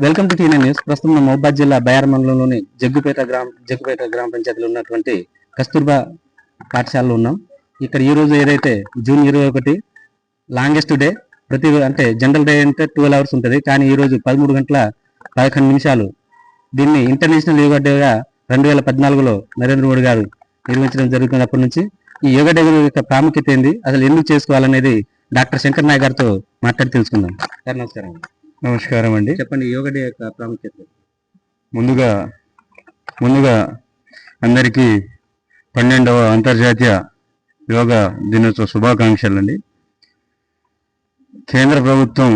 Welcome to TN news. ప్రస్తుతం మహబూబాద్ జిల్లా బయ్యారం మండలంలోని జగ్గుపేట గ్రామ పంచాయతీలో ఉన్నటువంటి కస్తూర్బా పాఠశాలలో ఉన్నాం. ఇక్కడ ఈ రోజు ఏదైతే జూన్ 21 లాంగెస్ట్ డే, అంటే జనరల్ డే అంటే 12 hours ఉంటుంది, కానీ ఈ రోజు 13 గంటల 11 నిమిషాలు దీన్ని ఇంటర్నేషనల్ యోగా డేగా 2014లో నరేంద్ర మోడీ గారు నిర్వహించడం జరుగుతున్నప్పటి నుంచి ఈ యోగా డే యొక్క ప్రాముఖ్యత ఏంది, అసలు ఎందుకు చేసుకోవాలనేది డాక్టర్ శంకర్ నాయక్ గారితో మాట్లాడి తెలుసుకుందాం. సార్ నమస్కారం. నమస్కారం అండి. చెప్పండి, యోగా డే యొక్క ప్రాముఖ్యత. ముందుగా అందరికీ 12వ అంతర్జాతీయ యోగా దినోత్సవ శుభాకాంక్షలు అండి. కేంద్ర ప్రభుత్వం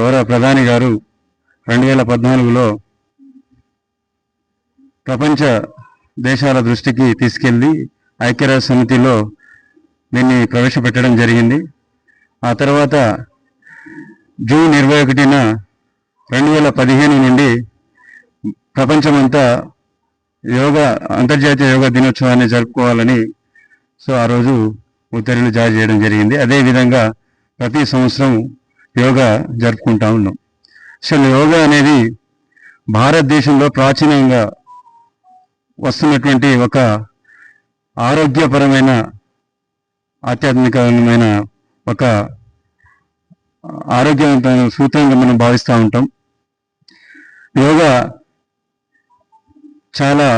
గౌరవ ప్రధాని గారు 2014లో ప్రపంచ దేశాల దృష్టికి తీసుకెళ్లి ఐక్యరాజ్య సమితిలో దీన్ని ప్రవేశపెట్టడం జరిగింది. ఆ తర్వాత జూన్ 21న 2015 నుండి ప్రపంచమంతా అంతర్జాతీయ యోగా దినోత్సవాన్ని జరుపుకోవాలని ఆ రోజు ఉత్తర్వులు జారీ చేయడం జరిగింది. అదేవిధంగా ప్రతి సంవత్సరం యోగా జరుపుకుంటా ఉన్నాం. అసలు యోగా అనేది భారతదేశంలో ప్రాచీనంగా వస్తున్నటువంటి ఒక ఆరోగ్యపరమైన ఆధ్యాత్మికమైన ఒక ఆరోగ్యవంతమైన సూత్రంగా మనం భావిస్తూ ఉంటాం. యోగా చాలా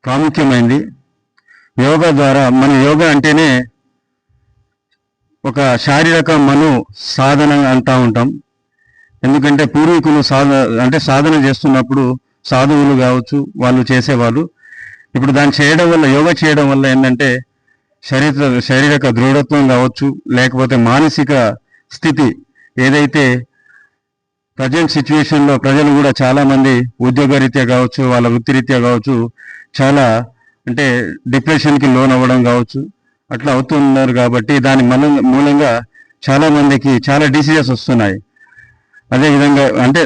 ప్రాముఖ్యమైంది. యోగా ద్వారా యోగా అంటేనే ఒక శారీరక సాధన అంటూ ఉంటాం. ఎందుకంటే పూర్వీకులు సాధన చేస్తున్నప్పుడు సాధువులు కావచ్చు, వాళ్ళు చేసేవాళ్ళు. ఇప్పుడు దాన్ని చేయడం వల్ల, యోగా చేయడం వల్ల ఏంటంటే శారీరక దృఢత్వం కావచ్చు, లేకపోతే మానసిక స్థితి ఏదైతే ప్రజెంట్ సిచ్యువేషన్లో ప్రజలు కూడా చాలామంది ఉద్యోగరీత్యా కావచ్చు, వాళ్ళ వృత్తిరీత్యా కావచ్చు, చాలా డిప్రెషన్కి లోన్ అవ్వడం కావచ్చు, అట్లా అవుతున్నారు. కాబట్టి దాని మూలంగా చాలామందికి చాలా డిసీజెస్ వస్తున్నాయి. అదేవిధంగా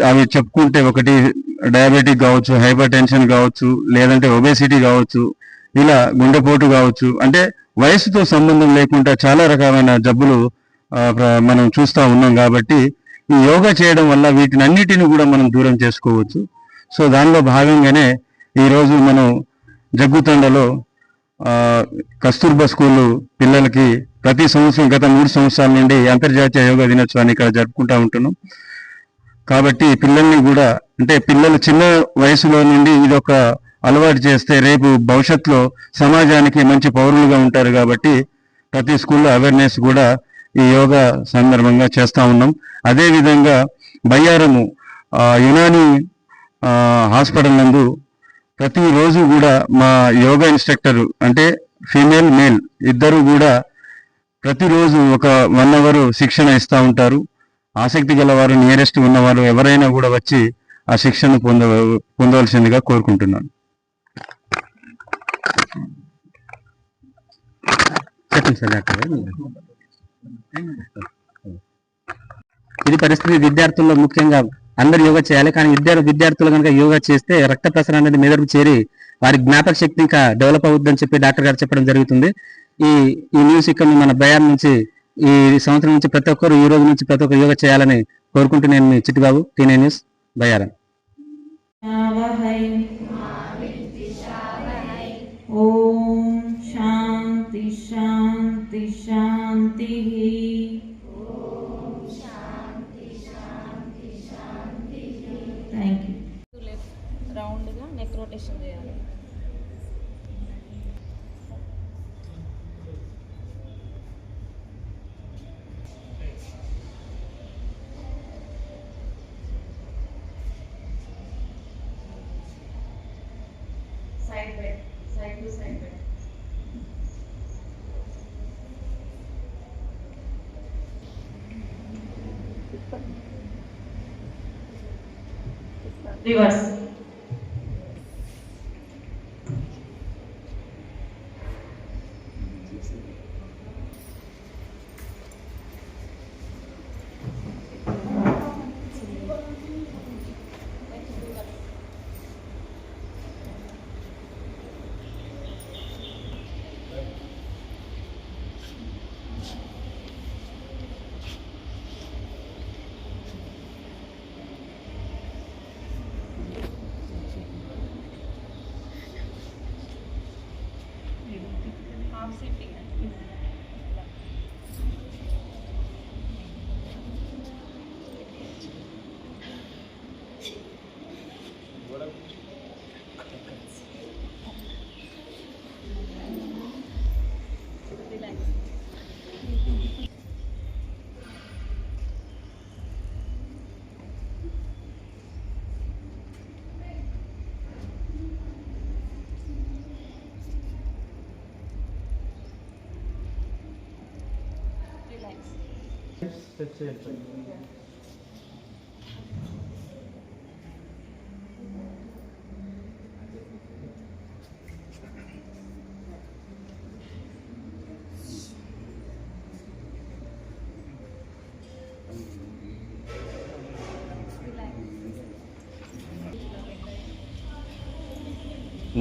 అవి చెప్పుకుంటే ఒకటి డయాబెటిక్ కావచ్చు, హైపర్ టెన్షన్ కావచ్చు, లేదంటే ఒబేసిటీ కావచ్చు, ఇలా గుండెపోటు కావచ్చు. వయసుతో సంబంధం లేకుండా చాలా రకమైన జబ్బులు మనం చూస్తూ ఉన్నాం. కాబట్టి ఈ యోగా చేయడం వల్ల వీటినన్నిటిని కూడా మనం దూరం చేసుకోవచ్చు. దానిలో భాగంగానే ఈరోజు మనం జగ్గుతండలో కస్తూర్బా స్కూలు పిల్లలకి ప్రతి సంవత్సరం గత 3 సంవత్సరాల నుండి అంతర్జాతీయ యోగా దినోత్సవాన్ని ఇక్కడ జరుపుకుంటూ ఉంటున్నాం. కాబట్టి పిల్లల్ని కూడా పిల్లలు చిన్న వయసులో నుండి ఇదొక అలవాటు చేస్తే రేపు భవిష్యత్తులో సమాజానికి మంచి పౌరులుగా ఉంటారు. కాబట్టి ప్రతి స్కూల్లో అవేర్నెస్ కూడా ఈ యోగా సందర్భంగా చేస్తూ ఉన్నాం. అదేవిధంగా బయ్యారము యునాని హాస్పిటల్ నందు ప్రతిరోజు కూడా మా యోగా ఇన్స్ట్రక్టర్ ఫీమేల్ మేల్ ఇద్దరు కూడా ప్రతిరోజు ఒక 1 hour శిక్షణ ఇస్తూ ఉంటారు. ఆసక్తి గలవారు, నియరెస్ట్ ఉన్నవారు ఎవరైనా కూడా వచ్చి ఆ శిక్షణ పొందవలసిందిగా కోరుకుంటున్నాను. చెప్పండి సార్. డాక్టర్ ఇది పరిస్థితి. విద్యార్థుల్లో ముఖ్యంగా అందరు యోగా చేయాలి, కానీ విద్యార్థులు కనుక యోగా చేస్తే రక్త ప్రసరణ అనేది మెదడుకు చేరి వారి జ్ఞాపక శక్తి ఇంకా డెవలప్ అవుద్దని చెప్పి డాక్టర్ గారు చెప్పడం జరుగుతుంది. ఈ న్యూస్ ఇక్కడ మన బయ్యారం నుంచి ఈ సంవత్సరం నుంచి ప్రతి ఒక్కరు, ఈ రోజు నుంచి ప్రతి ఒక్కరు యోగా చేయాలని కోరుకుంటూ నేను మీ చిట్టిబాబు, టీఎన్ న్యూస్, బయ్యారం. ఓం శాంతి శాంతి శాంతి. Thank you. రౌండ్గా నెక్ రొటేషన్ చేయాలి. Side bend, side to side bend. Reverse. Half sitting అండి. రిలాక్స్. రిలాక్స్.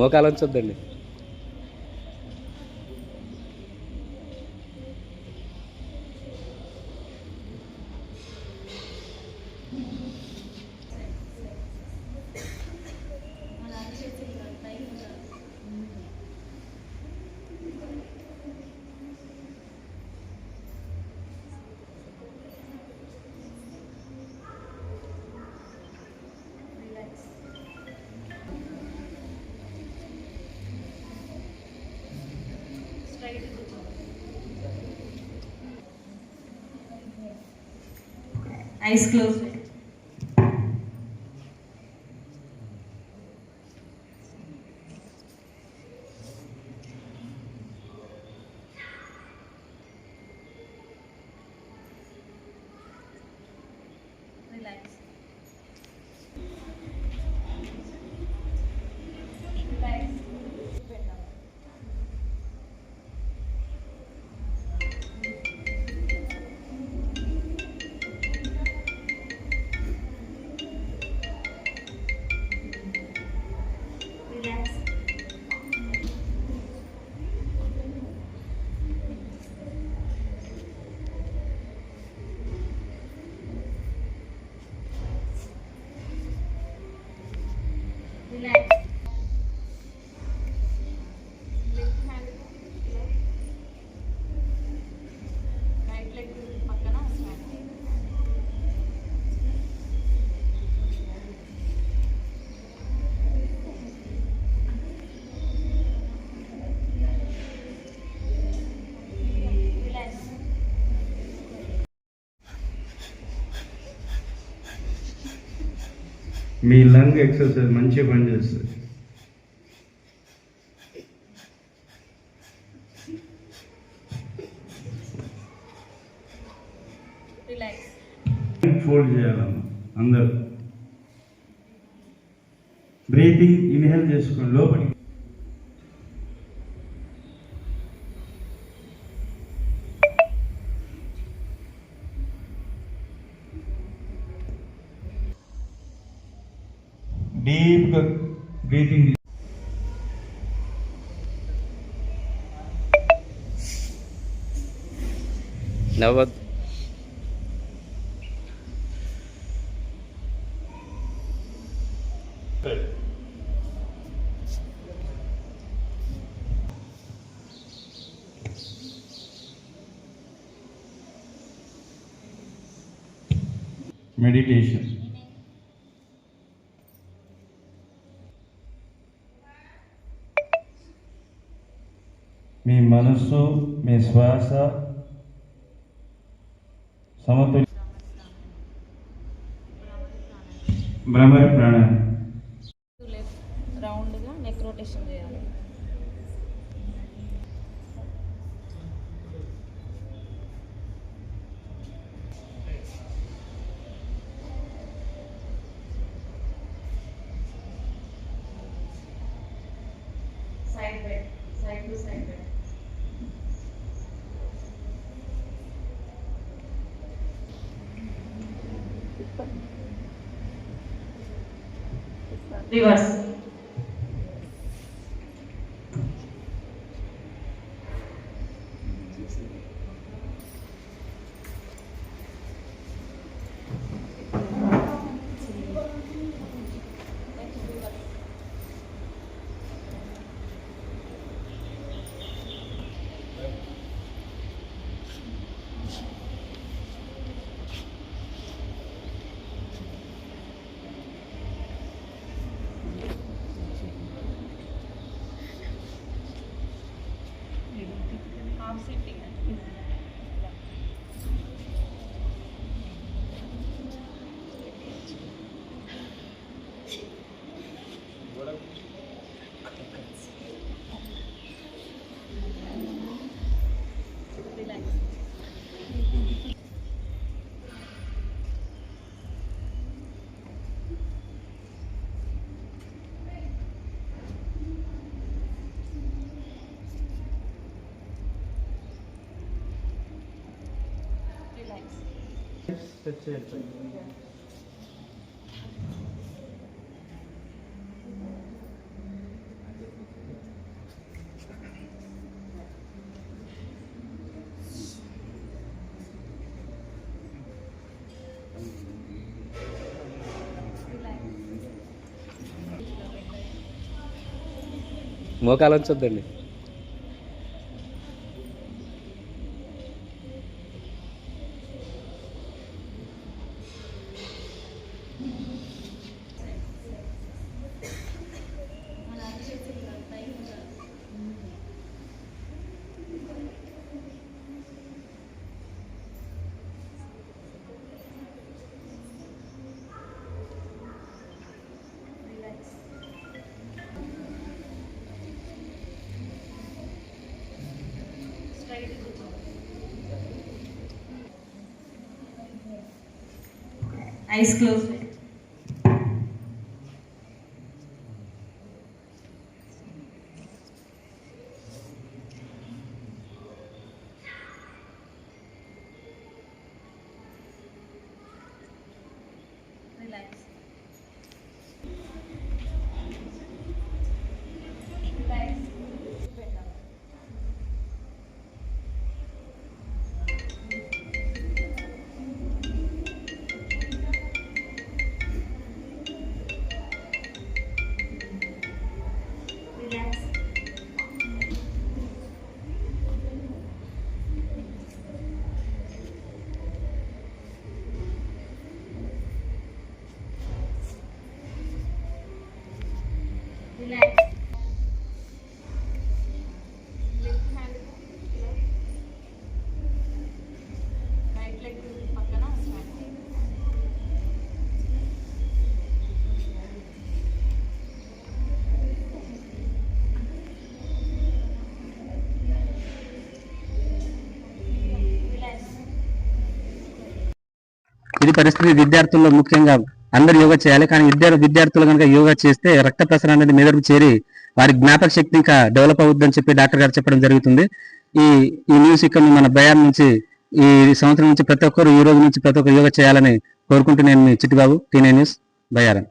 మోకాలు ఉంచొద్దండి. Straight eyes closed. Relax. Relax. Relax. Relax. Left hand left. Right leg పక్కన స్టార్ట్. Relax. మీ లంగ్ ఎక్సర్సైజ్ మంచిగా పనిచేస్తుంది. Relax. Fold చేయాలమ్మా అందరూ. బ్రీతింగ్ ఇన్హేల్ చేసుకోండి లోపలికి. డీప్గా బ్రీతింగ్. నవ్వద్దు. మెడిటేషన్. మీ మనస్సు మీ శ్వాస సమతుల్య. భ్రమరి ప్రాణాయామం. లెఫ్ట్ రౌండ్గా నెక్ రొటేషన్ చేయాలి. Side bend. Side to side bend. Reverse. Sitting relax relax మోకాలు వచ్చొద్దండి. Eyes closed. Relax relax left hand right leg పక్కన స్టాండ్ రిలాక్స్ ఇది పరిస్థితి విద్యార్థుల్లో ముఖ్యంగా అందరూ యోగా చేయాలి. కానీ విద్యార్థులు కనుక యోగా చేస్తే రక్త ప్రసరణ అనేది మెదడుకు చేరి వారి జ్ఞాపక శక్తి ఇంకా డెవలప్ అవుద్దని చెప్పి డాక్టర్ గారు చెప్పడం జరుగుతుంది. ఈ న్యూస్ ఇక్కడ మన బయాన్ నుంచి ఈ సంవత్సరం నుంచి ప్రతి ఒక్కరు ఈ రోజు నుంచి ప్రతి ఒక్కరు యోగా చేయాలని కోరుకుంటూ నేను మీ చిట్టిబాబు టీనే న్యూస్ బయారం.